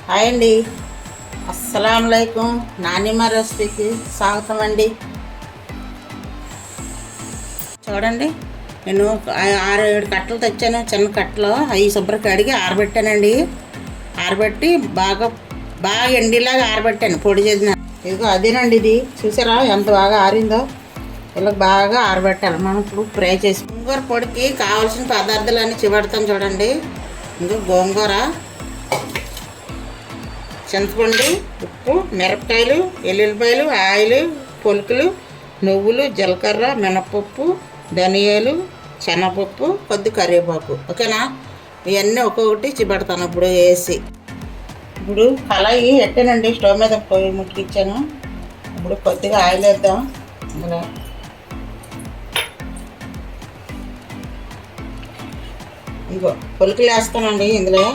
Hi అండి. అస్సలం అయికం. నానిమ్మ రెసిపీకి స్వాగతం అండి. చూడండి, నేను 6-7 కట్టలు తెచ్చాను, చిన్న కట్టలు. అవి శుభ్రంగా కడిగి ఆరబెట్టానండి. ఆరబెట్టి బాగా బాగా ఎండిలాగా ఆరబెట్టాను, పొడి చేసిన. ఇదిగో అదేనండి, ఇది చూసారా ఎంత బాగా ఆరిందో. ఇలా బాగా ఆరబెట్టాలి. మనం ఇప్పుడు ఫ్రై చేసి గోంగూర పొడికి కావాల్సిన పదార్థాలన్నీ చివడతాం చూడండి. ఇంకా గోంగూర, చింతపండు, ఉప్పు, మిరపకాయలు, ఎల్లుల్లిపాయలు, ఆయిల్, పొలుకులు, నువ్వులు, జీలకర్ర, మినపప్పు, ధనియాలు, శనగపప్పు, కొద్ది కరివేపాకు. ఓకేనా? ఇవన్నీ ఒక్కొక్కటి చిబెడతాను ఇప్పుడు వేసి. ఇప్పుడు కళాయి పెట్టానండి, స్టవ్ మీద పొయ్యి ముట్టించాను. ఇప్పుడు కొద్దిగా ఆయిల్ వేద్దాం. ఇందులో ఇంకో పొలుకులు వేస్తానండి. ఇందులో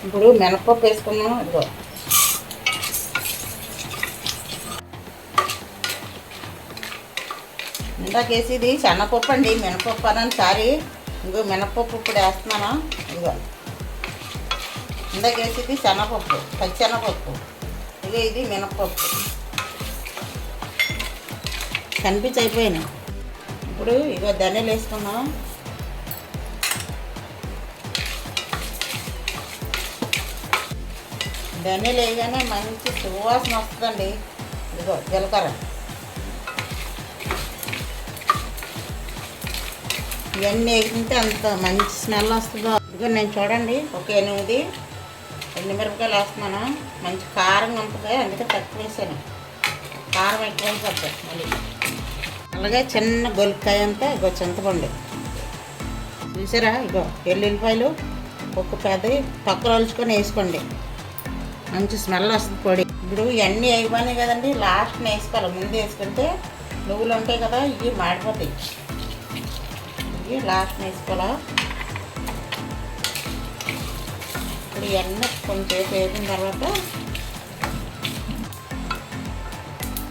ఇప్పుడు మినపప్పు వేసుకున్నాం. ఇదిగో ఇందాకేసి ఇది శనగపప్పు అండి, మినపప్పు అని సారీ. ఇంకో మినపప్పు ఇప్పుడు వేస్తున్నాను. ఇదిగో ఇందాకేసి ఇది శనగపప్పు, పచ్చెనగపప్పు. ఇదిగో ఇది మినపప్పు. కనిపించి అయిపోయినాయి. ఇప్పుడు ఇగో ధనియాలు వేసుకున్నాం. ధనియాలు వేయగానే మంచి సువాసన వస్తుందండి. ఇదిగో జీలకర్ర. ఇవన్నీ వేసుకుంటే అంత మంచి స్మెల్ వస్తుందో. ఇదిగో నేను చూడండి, ఒక 8 ఎండుమిరపకాయలు వేస్తున్నాను. మంచి కారంగా ఉంటుంది, అందుకే తక్కువ వేసాను. కారం ఎక్కువ అయిపోద్ది మళ్ళీ. అలాగే చిన్న గొలికాయ అంతా ఇగో చింతపండు. చూసారా? ఇగో ఎల్లుల్లిపాయలు ఒక పెద్దవి పక్కన ఒలుచుకొని వేసుకోండి, మంచి స్మెల్ వస్తుంది పొడి. ఇప్పుడు ఇవన్నీ అయిపోయినాయి కదండి, లాస్ట్ని వేసుకోవాలి. ముందు వేసుకుంటే నువ్వులు ఉంటాయి కదా, ఇవి మాడిపోతాయి. ఇవి లాస్ట్ని వేసుకోవాలా. ఇప్పుడు ఇవన్నీ కొంచెం వేసిన తర్వాత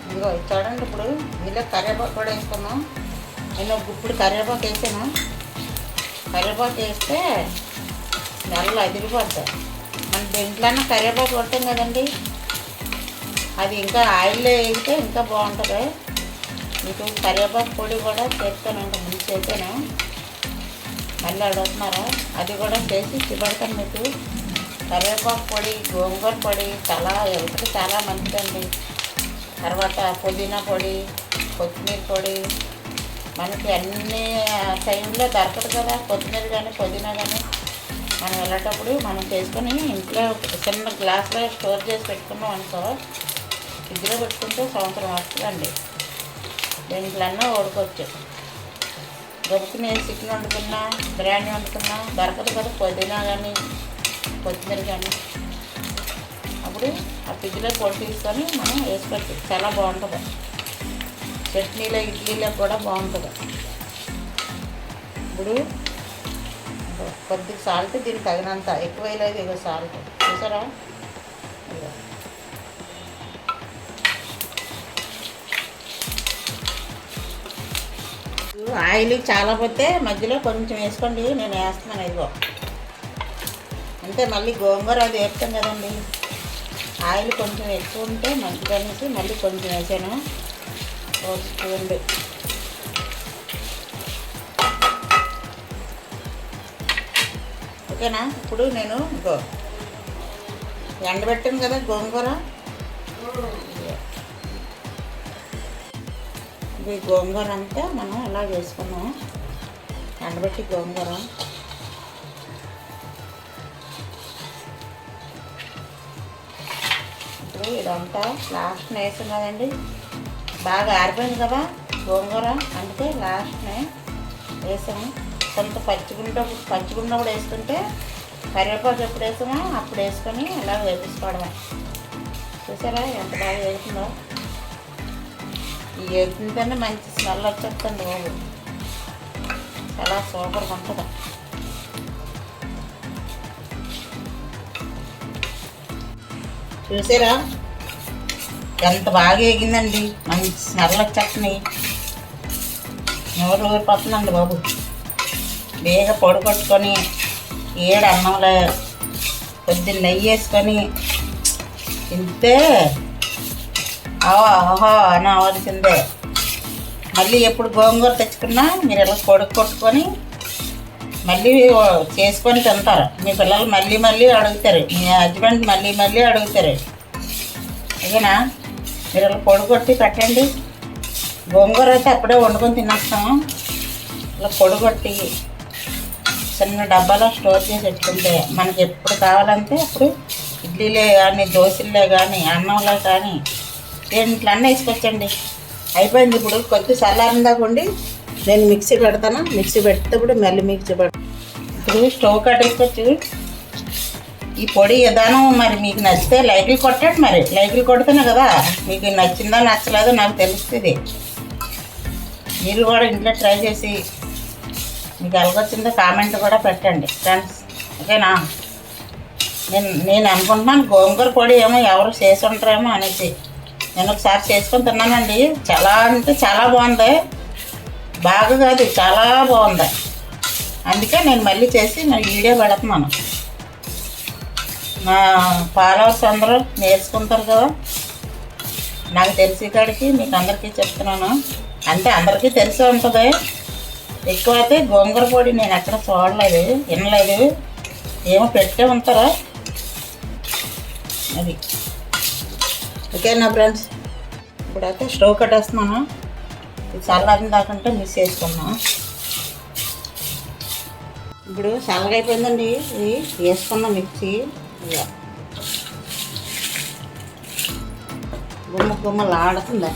ఇదిగో చూడండి, ఇప్పుడు ఇందులో కరివేపాకు కూడా వేసుకున్నాం. నేను ఇప్పుడు కరివేపాకు వేసాను. కరివేపాకు వేస్తే స్మెల్ అదిరిపోతాయి. మన దేంట్లోనే కరివేపాకు కొడతాం కదండి, అది ఇంకా ఆయిల్లో వేగితే ఇంకా బాగుంటుంది. మీకు కరివేపాకు పొడి కూడా చేస్తాను, ఇంకా ముందు చేసాను. మళ్ళీ అడుగుతున్నారా? అది కూడా చేసి చిబడతాను మీకు. కరివేపాకు పొడి, గోంగూర పొడి చాలా హెల్త్కి చాలా మంచిదండి. తర్వాత పుదీనా పొడి, కొత్తిమీర పొడి. మనకి అన్ని టైంలో దొరకదు కదా, కొత్తిమీర కానీ పుదీనా కానీ. మనం వెళ్ళేటప్పుడు మనం చేసుకొని ఇంట్లో చిన్న గ్లాసులో స్టోర్ చేసి పెట్టుకున్నాం అనుకో, ఫ్రిడ్జ్లో పెట్టుకుంటే సంవత్సరం వస్తుందండి. దేంట్లన్నా ఓడుకోవచ్చు. గబుకుని చికెన్ వండుకున్నా, బిర్యానీ వండుకున్నా దొరకదు కదా పుదీనా కానీ కొత్తిమీర కానీ. అప్పుడు ఆ ఫ్రిడ్జ్లో పొడి తీసుకొని మనం వేసుకోవచ్చు, చాలా బాగుంటుంది. చట్నీలో, ఇడ్లీలో కూడా బాగుంటుంది. ఇప్పుడు కొద్దిగా సాల్ట్, దీనికి తగినంత, ఎక్కువ వేయలేదు. ఇగో సాల్ట్ చూసారా? ఇగో ఆయిల్ చాలా పోతే మధ్యలో కొంచెం వేసుకోండి, నేను వేస్తున్నాను. ఇదిగో అంటే మళ్ళీ గోంగూర అది వేస్తాం కదండి, ఆయిల్ కొంచెం ఎక్కువ ఉంటే మంచిదనేసి మళ్ళీ కొంచెం వేసాను, ఒక స్పూన్. ఓకేనా? ఇప్పుడు నేను ఇంకో ఎండబెట్టాను కదా గోంగూర, ఈ గోంగూర అంతా మనం ఇలా వేసుకున్నాం. ఎండబెట్టి గోంగూర ఇప్పుడు ఇదంతా లాస్ట్ని వేసాం కదండి. బాగా ఆరిపోయింది కదా గోంగూర, అందుకే లాస్ట్ని వేసాము. కొంత పచ్చిగున్నప్పుడు వేసుకుంటే కరివేపాకు ఎప్పుడు వేసామో అప్పుడు వేసుకొని ఇలా వేపించుకోవడమే. చూసారా ఎంత బాగా వేస్తుందో? ఈ వేస్తుంటేనే మంచి స్మెల్ వచ్చేస్తుంది బాబు, చాలా సూపర్గా ఉంటుంది. చూసారా ఎంత బాగా వేగిందండి, మంచి స్మెల్ వచ్చేస్తున్నాయి. నోరు ఊరిపోతుందండి బాబు. బేగా పొడి కొట్టుకొని ఏడు అన్నంలో కొద్దిగా నెయ్యి వేసుకొని తింటే ఆహా అని అవ్వాల్సిందే. మళ్ళీ ఎప్పుడు గోంగూర తెచ్చుకున్నా మీరు ఇలా కొట్టుకొని మళ్ళీ చేసుకొని తింటారు. మీ పిల్లలు మళ్ళీ మళ్ళీ అడుగుతారు, మీ హస్బెండ్ మళ్ళీ మళ్ళీ అడుగుతారు. ఓకేనా? మీరు ఇలా కొట్టి పెట్టండి. గోంగూర అయితే అప్పుడే వండుకొని తినేస్తాము. ఇలా కొట్టి చిన్న డబ్బాలో స్టోర్ చేసి పెట్టుకుంటే మనకి ఎప్పుడు కావాలంటే అప్పుడు ఇడ్లీలే కానీ దోశలే కానీ అన్నంలో కానీ దేంట్లో అన్నీ వేసుకొచ్చండి. అయిపోయింది. ఇప్పుడు కొద్ది చల్లారిందాకండి నేను మిక్సీ పెడతాను. మిక్సీ పెట్టేటప్పుడు మళ్ళీ మిక్సీ ఇప్పుడు స్టవ్ కట్టేసుకొచ్చి ఈ పొడి విధానం మరి మీకు నచ్చితే లైకులు కొట్టండి. మరి లైకులు కొడితేనే కదా మీకు నచ్చిందో నచ్చలేదో నాకు తెలుస్తుంది. మీరు కూడా ఇంట్లో ట్రై చేసి మీకు ఎలాగొచ్చిందో కామెంట్ కూడా పెట్టండి ఫ్రెండ్స్. ఓకేనా? నేను అనుకుంటున్నాను గోంగూర పొడి ఏమో ఎవరు చేసి ఉంటారేమో అనేసి. నేను ఒకసారి చేసుకొని తిన్నానండి. చాలా అంటే చాలా బాగుంది. బాగా కాదు, చాలా బాగుంది. అందుకే నేను మళ్ళీ చేసి నా వీడియో పెడుతున్నాను. నా ఫాలోవర్స్ అందరూ నేర్చుకుంటారు కదా. నాకు తెలిసి కాడికి మీకు అందరికీ చెప్తున్నాను. అంటే అందరికీ తెలిసి ఉంటుంది. ఎక్కువ అయితే గోంగూర పొడి నేను ఎక్కడ చూడలేదు, వినలేదు. ఏమో పెట్టే ఉంటారా అది. ఓకేనా ఫ్రెండ్స్? ఇప్పుడైతే స్టవ్ కట్టేస్తున్నాను. చల్లారిన దాకంటే మిక్స్ చేసుకున్నాను. ఇప్పుడు చల్లగా అయిపోయిందండి. ఇది వేసుకున్న మిక్సీ ఇక గుమ్మలు ఆడుతుందా.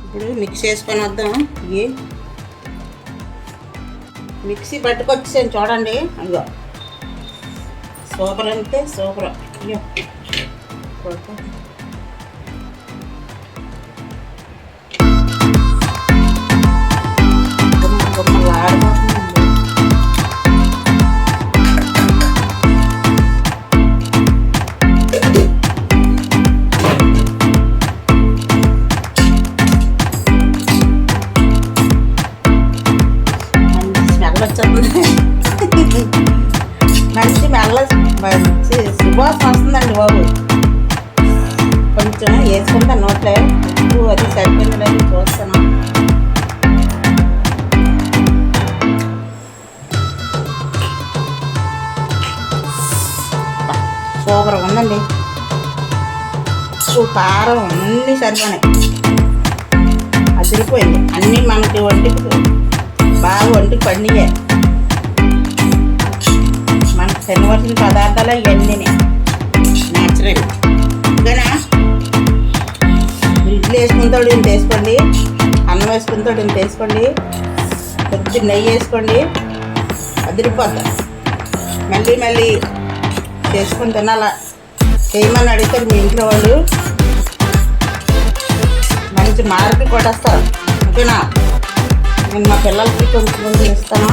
ఇప్పుడు మిక్స్ చేసుకొని వద్దాం. ఇవి మిక్సీ పట్టుకొచ్చేసాను చూడండి. అయ్యో సూపర్ అంటే సూపర్. అయ్యో గుమ్మలు ఆడిపోతుందండి. మంచి మంచి సువాసన వస్తుందండి బాబు. కొంచెం వేసుకుంటా నోట్లో. ఉప్పు అది సరిపోయిందని చూస్తాను. సూపర్ ఉందండి. కారం అన్నీ సరిపోయినాయి. అదిరిపోయింది. అన్నీ మనకి ఒంటికి బాగా ఒంటికి పండియే. మనకు తినవలసిన పదార్థాలు ఇవన్నీ న్యాచురల్. ఓకేనా? ఇడ్లీ వేసుకుంటాడు ఇంత వేసుకోండి, అన్నం వేసుకుంటాడు ఇంత వేసుకోండి, కొద్దిగా నెయ్యి వేసుకోండి. అదిరిపోద్ది. మళ్ళీ మళ్ళీ చేసుకొని తినాలా. చేయమని అడుగుతారు మీ ఇంట్లో వాళ్ళు. మంచి మార్కులు కొట్టేస్తారు. ఓకేనా? నేను మా పిల్లలకి కొంచెం ఇస్తాను.